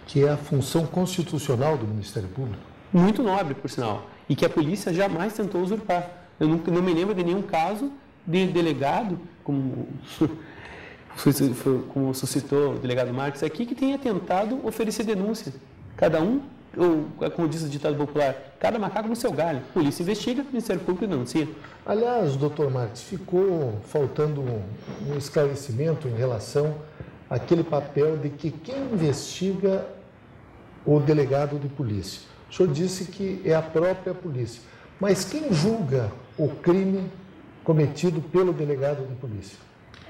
Que é a função constitucional do Ministério Público. Muito nobre, por sinal. E que a polícia jamais tentou usurpar. Eu não me lembro de nenhum caso de delegado, como suscitou o delegado Marques aqui, que tenha tentado oferecer denúncia. Cada um, ou como diz o ditado popular, cada macaco no seu galho. A polícia investiga, o Ministério Público denuncia. Aliás, doutor Marques, ficou faltando um esclarecimento em relação àquele papel de que quem investiga o delegado de polícia. O senhor disse que é a própria polícia, mas quem julga o crime cometido pelo delegado de polícia?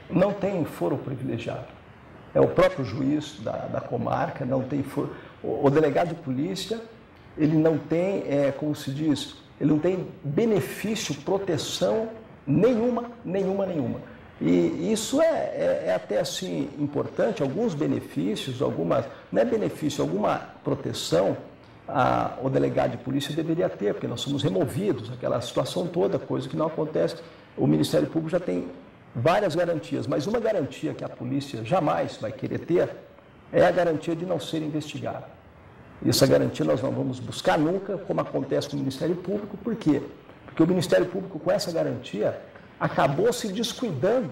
Não tem foro privilegiado. É o próprio juiz da comarca, não tem foro. O delegado de polícia, ele não tem, como se diz, ele não tem benefício, proteção nenhuma. E isso é até assim importante, alguns benefícios, não é benefício, alguma proteção o delegado de polícia deveria ter, porque nós somos removidos, aquela situação toda, coisa que não acontece. O Ministério Público já tem várias garantias, mas uma garantia que a polícia jamais vai querer ter é a garantia de não ser investigado. E essa garantia nós não vamos buscar nunca, como acontece com o Ministério Público. Por quê? Porque o Ministério Público, com essa garantia, acabou se descuidando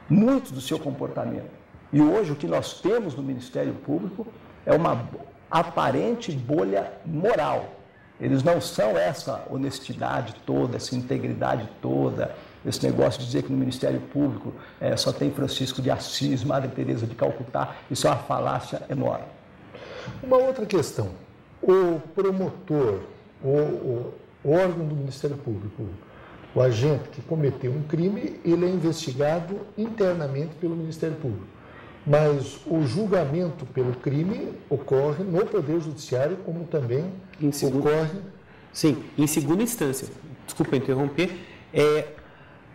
muito do seu comportamento. E hoje o que nós temos no Ministério Público é uma aparente bolha moral. Eles não são essa honestidade toda, essa integridade toda, esse negócio de dizer que no Ministério Público só tem Francisco de Assis, Madre Teresa de Calcutá. Isso é uma falácia enorme. Uma outra questão. O promotor, o órgão do Ministério Público, o agente que cometeu um crime, ele é investigado internamente pelo Ministério Público. Mas o julgamento pelo crime ocorre no Poder Judiciário, como também ocorre... Sim, em segunda instância. Desculpa interromper.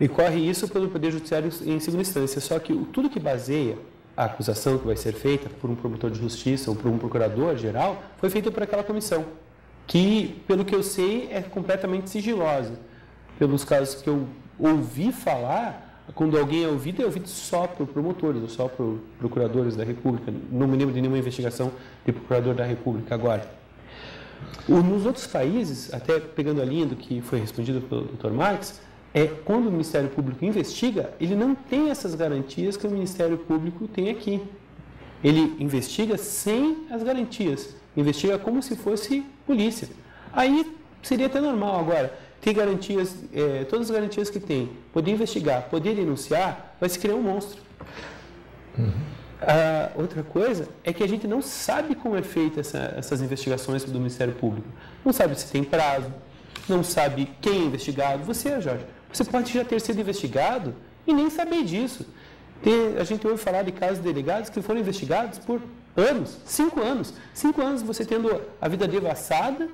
Ocorre isso pelo Poder Judiciário em segunda instância. Só que tudo que baseia a acusação que vai ser feita por um promotor de justiça ou por um procurador-geral foi feita por aquela comissão, que, pelo que eu sei, é completamente sigilosa. Pelos casos que eu ouvi falar... Quando alguém é ouvido só por promotores, ou só por procuradores da República. Não me lembro de nenhuma investigação de procurador da República agora. Nos outros países, até pegando a linha do que foi respondido pelo Dr. Marques, quando o Ministério Público investiga, ele não tem essas garantias que o Ministério Público tem aqui. Ele investiga sem as garantias. Investiga como se fosse polícia. Aí seria até normal agora. Tem garantias, todas as garantias que tem, poder investigar, poder denunciar, vai se criar um monstro. Outra coisa é que a gente não sabe como é feita essas investigações do Ministério Público. Não sabe se tem prazo, não sabe quem é investigado. Você, Jorge, você pode já ter sido investigado e nem saber disso. A gente ouve falar de casos de delegados que foram investigados por anos, 5 anos. 5 anos você tendo a vida devassada,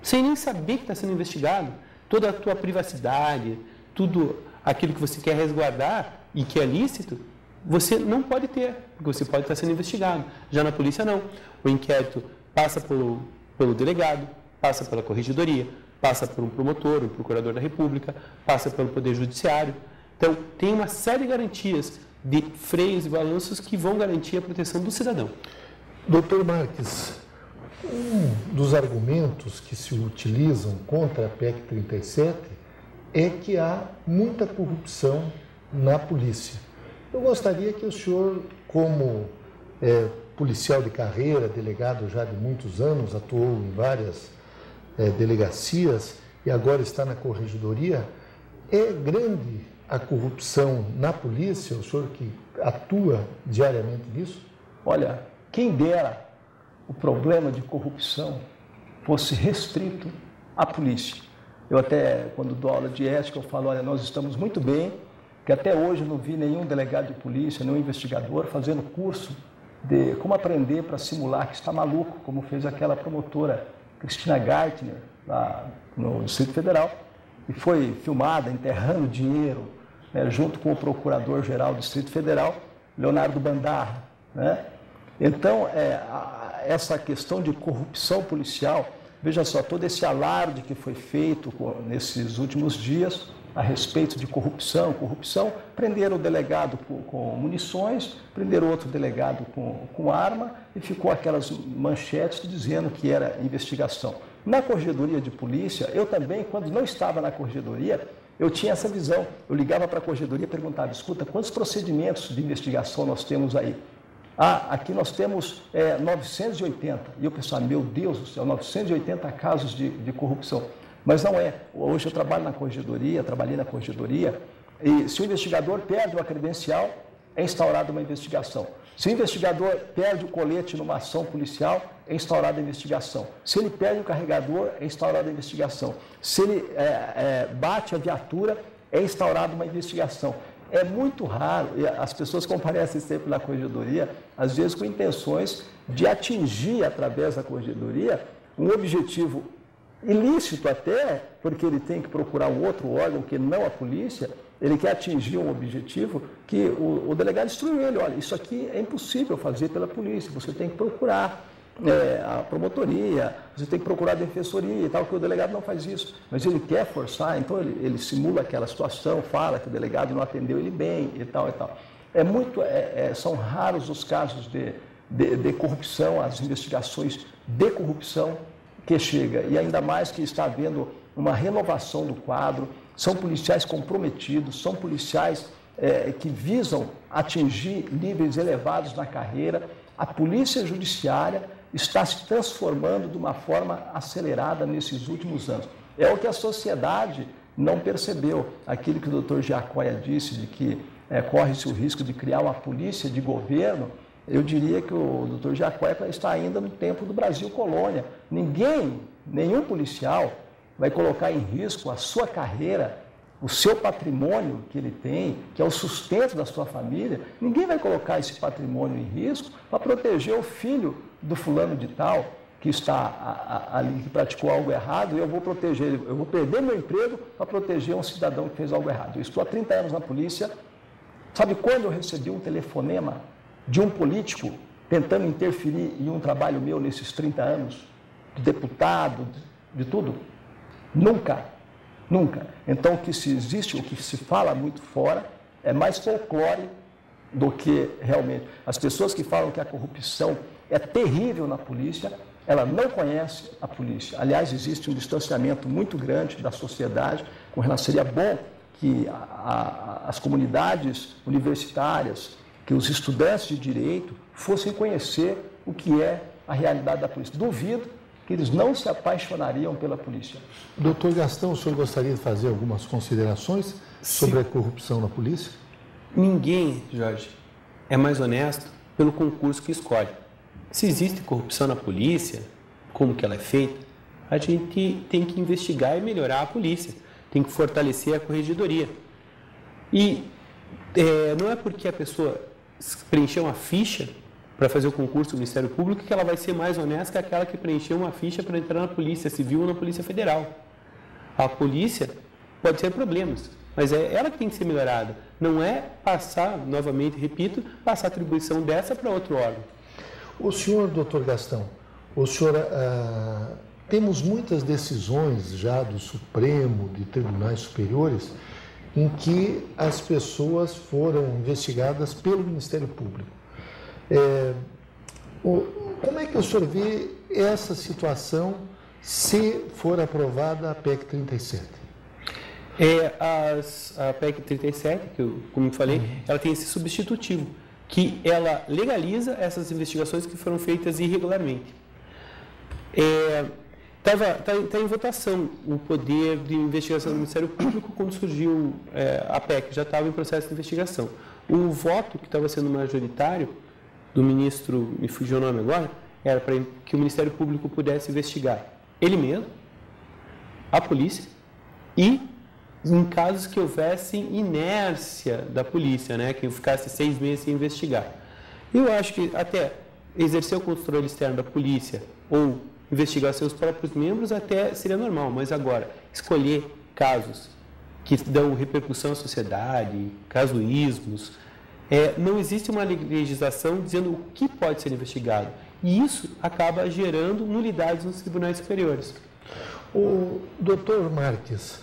sem nem saber que está sendo investigado. Toda a tua privacidade, tudo aquilo que você quer resguardar e que é lícito, você não pode ter, porque você pode estar sendo investigado. Já na polícia, não. O inquérito passa pelo delegado, passa pela corregedoria, passa por um promotor, um procurador da República, passa pelo Poder Judiciário. Então, tem uma série de garantias, de freios e balanços que vão garantir a proteção do cidadão. Doutor Marques, um dos argumentos que se utilizam contra a PEC 37 é que há muita corrupção na polícia. Eu gostaria que o senhor, como policial de carreira, delegado já de muitos anos, atuou em várias delegacias e agora está na corregedoria, é grande a corrupção na polícia, o senhor que atua diariamente nisso? Olha, quem dera o problema de corrupção fosse restrito à polícia. Eu até, quando dou aula de ética, eu falo, olha, nós estamos muito bem, que até hoje eu não vi nenhum delegado de polícia, nenhum investigador fazendo curso de como aprender para simular que está maluco, como fez aquela promotora Cristina Gartner, lá no Distrito Federal, e foi filmada enterrando dinheiro, junto com o Procurador-Geral do Distrito Federal, Leonardo Bandarra, Então, essa questão de corrupção policial, veja só, todo esse alarde que foi feito nesses últimos dias a respeito de corrupção, prenderam o delegado com munições, prenderam outro delegado com arma e ficou aquelas manchetes dizendo que era investigação. Na Corregedoria de Polícia, eu também, quando não estava na Corregedoria, eu tinha essa visão. Eu ligava para a Corregedoria e perguntava, escuta, quantos procedimentos de investigação nós temos aí? Aqui nós temos 980. E eu pensava, meu Deus do céu, 980 casos de corrupção. Mas não é. Hoje eu trabalhei na Corregedoria, e se o investigador perde uma credencial, é instaurada uma investigação. Se o investigador perde o colete numa ação policial, é instaurada a investigação. Se ele perde o carregador, é instaurada a investigação. Se ele bate a viatura, é instaurada uma investigação. É muito raro, e as pessoas comparecem sempre na Corregedoria, às vezes com intenções de atingir, através da Corregedoria, um objetivo ilícito até, porque ele tem que procurar um outro órgão que não a polícia, ele quer atingir um objetivo que o delegado instrui ele, olha, isso aqui é impossível fazer pela polícia, você tem que procurar a promotoria, você tem que procurar a defensoria e tal, que o delegado não faz isso, mas ele quer forçar, então ele simula aquela situação, fala que o delegado não atendeu ele bem e tal e tal. São raros os casos de corrupção, as investigações de corrupção que chega, e ainda mais que está havendo uma renovação do quadro, são policiais comprometidos, são policiais que visam atingir níveis elevados na carreira. A polícia judiciária está se transformando de uma forma acelerada nesses últimos anos. É o que a sociedade não percebeu. Aquilo que o Dr. Giacoia disse, de que corre-se o risco de criar uma polícia de governo, eu diria que o Dr. Giacoia está ainda no tempo do Brasil colônia. Nenhum policial vai colocar em risco a sua carreira, o seu patrimônio que ele tem, que é o sustento da sua família. Ninguém vai colocar esse patrimônio em risco para proteger o filho do fulano de tal, que está ali, que praticou algo errado, e eu vou proteger ele, eu vou perder meu emprego para proteger um cidadão que fez algo errado. Eu estou há 30 anos na polícia. Sabe quando eu recebi um telefonema de um político tentando interferir em um trabalho meu nesses 30 anos, de deputado, de tudo? Nunca. Então, o que se fala muito fora é mais folclore do que realmente. As pessoas que falam que a corrupção é terrível na polícia, ela não conhece a polícia. Aliás, existe um distanciamento muito grande da sociedade com relação. Seria bom que as comunidades universitárias, que os estudantes de direito fossem conhecer o que é a realidade da polícia. Duvido que eles não se apaixonariam pela polícia. Doutor Gastão, o senhor gostaria de fazer algumas considerações sobre a corrupção na polícia? Ninguém, Jorge, é mais honesto pelo concurso que escolhe. Se existe corrupção na polícia, como que ela é feita, a gente tem que investigar e melhorar a polícia, tem que fortalecer a corregedoria. E não é porque a pessoa preencheu uma ficha para fazer o concurso do Ministério Público que ela vai ser mais honesta que aquela que preencheu uma ficha para entrar na Polícia Civil ou na Polícia Federal. A polícia pode ter problemas, mas é ela que tem que ser melhorada. Não é passar, novamente, repito, passar a atribuição dessa para outro órgão. O senhor, doutor Gastão, temos muitas decisões já do Supremo, de tribunais superiores, em que as pessoas foram investigadas pelo Ministério Público. Como é que o senhor vê essa situação se for aprovada a PEC 37? A PEC 37, como eu falei, ela tem esse substitutivo, que ela legaliza essas investigações que foram feitas irregularmente. Está em votação o poder de investigação do Ministério Público quando surgiu a PEC, já estava em processo de investigação. O voto que estava sendo majoritário do ministro, me fugiu o nome agora, era para que o Ministério Público pudesse investigar ele mesmo, a polícia, e em casos que houvesse inércia da polícia, né, que ficasse 6 meses sem investigar. Eu acho que até exercer o controle externo da polícia ou investigar seus próprios membros até seria normal, mas agora, escolher casos que dão repercussão à sociedade, casuísmos, não existe uma legislação dizendo o que pode ser investigado. E isso acaba gerando nulidades nos tribunais superiores. O doutor Marques,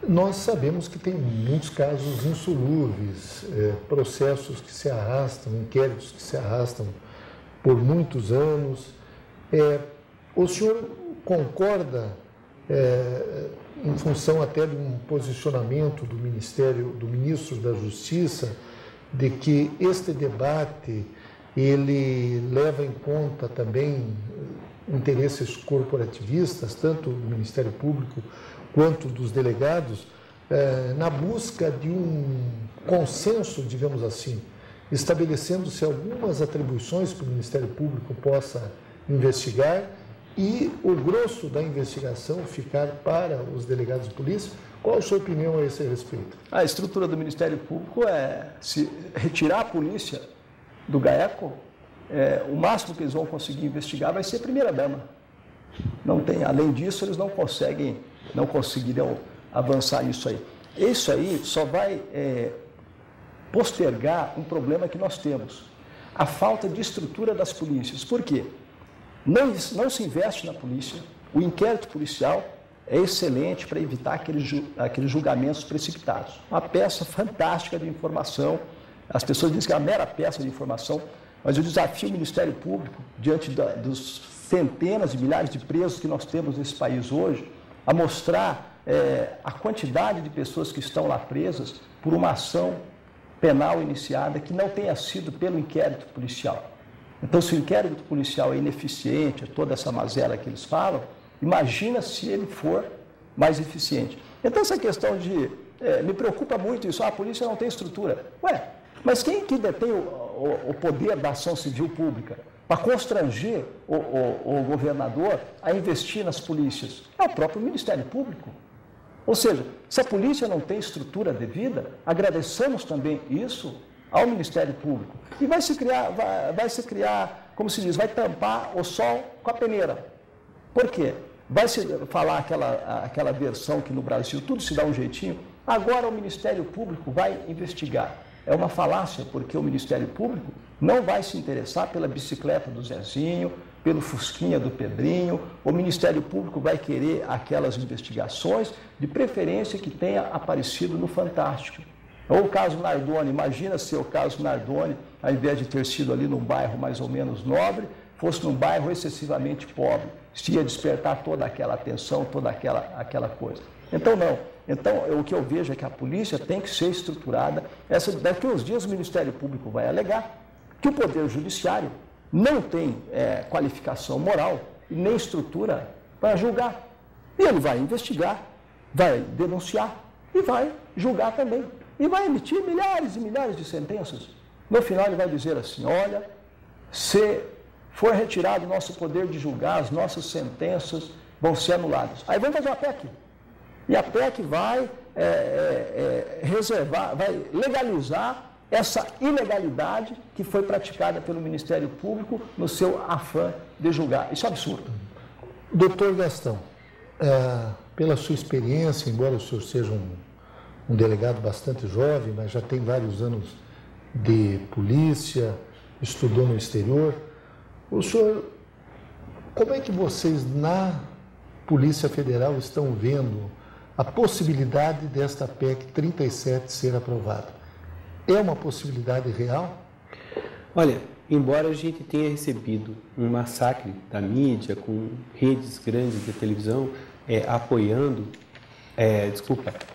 nós sabemos que tem muitos casos insolúveis, processos que se arrastam, inquéritos que se arrastam por muitos anos. O senhor concorda, em função até de um posicionamento do ministro da Justiça, de que este debate ele leva em conta também interesses corporativistas, tanto do Ministério Público quanto dos delegados, na busca de um consenso, digamos assim, estabelecendo-se algumas atribuições que o Ministério Público possa investigar e o grosso da investigação ficar para os delegados de polícia? Qual a sua opinião a esse respeito? A estrutura do Ministério Público se retirar a polícia do GAECO, o máximo que eles vão conseguir investigar vai ser a primeira-dama. Não tem, além disso, eles não conseguirão avançar nisso aí. Isso aí só vai postergar um problema que nós temos, a falta de estrutura das polícias. Por quê? Não se investe na polícia, o inquérito policial é excelente para evitar aqueles julgamentos precipitados. Uma peça fantástica de informação, as pessoas dizem que é uma mera peça de informação, mas eu desafio o Ministério Público, diante dos centenas de milhares de presos que nós temos nesse país hoje, a mostrar a quantidade de pessoas que estão lá presas por uma ação penal iniciada que não tenha sido pelo inquérito policial. Então, se o inquérito policial é ineficiente, toda essa mazela que eles falam, imagina se ele for mais eficiente. Então, essa questão me preocupa muito isso, a polícia não tem estrutura. Mas quem que detém o poder da ação civil pública para constranger o governador a investir nas polícias? É o próprio Ministério Público. Ou seja, se a polícia não tem estrutura devida, agradeçamos também isso ao Ministério Público. E vai se criar, como se diz, vai tampar o sol com a peneira. Por quê? Vai se falar aquela versão que no Brasil tudo se dá um jeitinho, agora o Ministério Público vai investigar. É uma falácia, porque o Ministério Público não vai se interessar pela bicicleta do Zezinho, pelo fusquinha do Pedrinho. O Ministério Público vai querer aquelas investigações, de preferência que tenha aparecido no Fantástico. Ou o caso Nardoni, imagina se o caso Nardoni, ao invés de ter sido ali num bairro mais ou menos nobre, fosse num bairro excessivamente pobre. Se ia despertar toda aquela atenção, toda aquela coisa. Então, não. Então, o que eu vejo é que a polícia tem que ser estruturada. Daqui a uns dias o Ministério Público vai alegar que o Poder Judiciário não tem qualificação moral e nem estrutura para julgar. E ele vai investigar, vai denunciar e vai julgar também. E vai emitir milhares e milhares de sentenças. No final ele vai dizer assim, olha, se for retirado o nosso poder de julgar, as nossas sentenças vão ser anuladas. Aí vamos fazer uma PEC. E a PEC vai vai legalizar essa ilegalidade que foi praticada pelo Ministério Público no seu afã de julgar. Isso é absurdo. Doutor Gastão, pela sua experiência, embora o senhor seja um delegado bastante jovem, mas já tem vários anos de polícia, estudou no exterior, o senhor, como é que vocês na Polícia Federal estão vendo a possibilidade desta PEC 37 ser aprovada? É uma possibilidade real? Olha, embora a gente tenha recebido um massacre da mídia, com redes grandes de televisão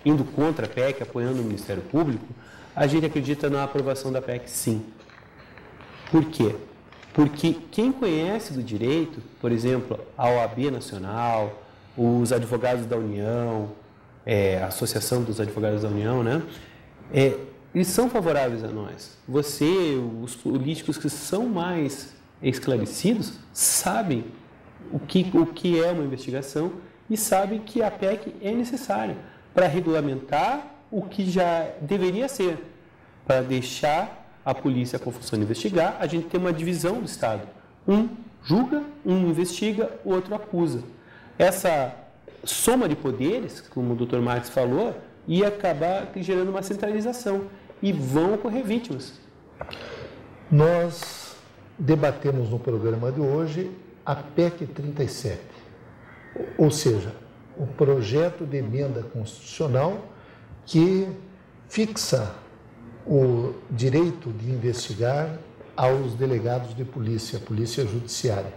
indo contra a PEC, apoiando o Ministério Público, a gente acredita na aprovação da PEC, sim. Por quê? Porque quem conhece do direito, por exemplo, a OAB Nacional, os advogados da União, a Associação dos Advogados da União, né? Eles são favoráveis a nós. Os políticos que são mais esclarecidos, sabem o que é uma investigação e sabem que a PEC é necessária para regulamentar o que já deveria ser, para deixar a polícia com a função de investigar. A gente tem uma divisão do Estado. Um julga, um investiga, o outro acusa. Essa soma de poderes, como o Dr. Marques falou, ia acabar gerando uma centralização e vão ocorrer vítimas. Nós debatemos no programa de hoje a PEC 37, ou seja, o projeto de emenda constitucional que fixa o direito de investigar aos delegados de polícia, polícia judiciária.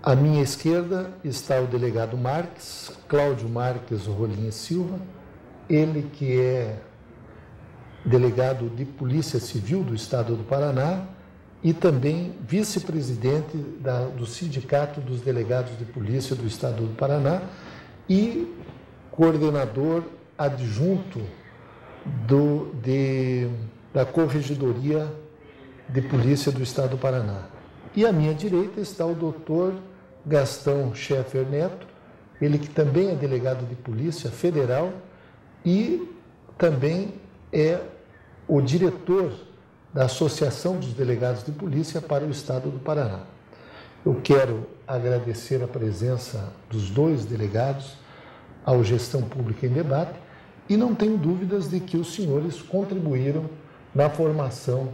À minha esquerda está o delegado Marques, Cláudio Marques Rolim Silva, ele que é delegado de Polícia Civil do Estado do Paraná e também vice-presidente do Sindicato dos Delegados de Polícia do Estado do Paraná e coordenador adjunto da Corregedoria de Polícia do Estado do Paraná. E à minha direita está o doutor Gastão Scheffer Neto, ele que também é delegado de Polícia Federal e também é o diretor da Associação dos Delegados de Polícia para o Estado do Paraná. Eu quero agradecer a presença dos dois delegados ao Gestão Pública em Debate e não tenho dúvidas de que os senhores contribuíram na formação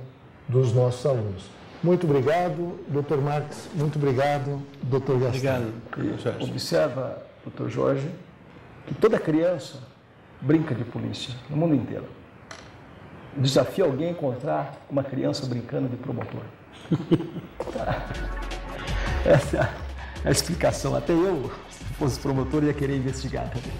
dos nossos alunos. Muito obrigado, doutor Marques. Muito obrigado, doutor Gastão. Obrigado. Observa, doutor Jorge, que toda criança brinca de polícia no mundo inteiro. Desafio alguém a encontrar uma criança brincando de promotor. Essa é a explicação. Até eu, se fosse promotor, ia querer investigar também.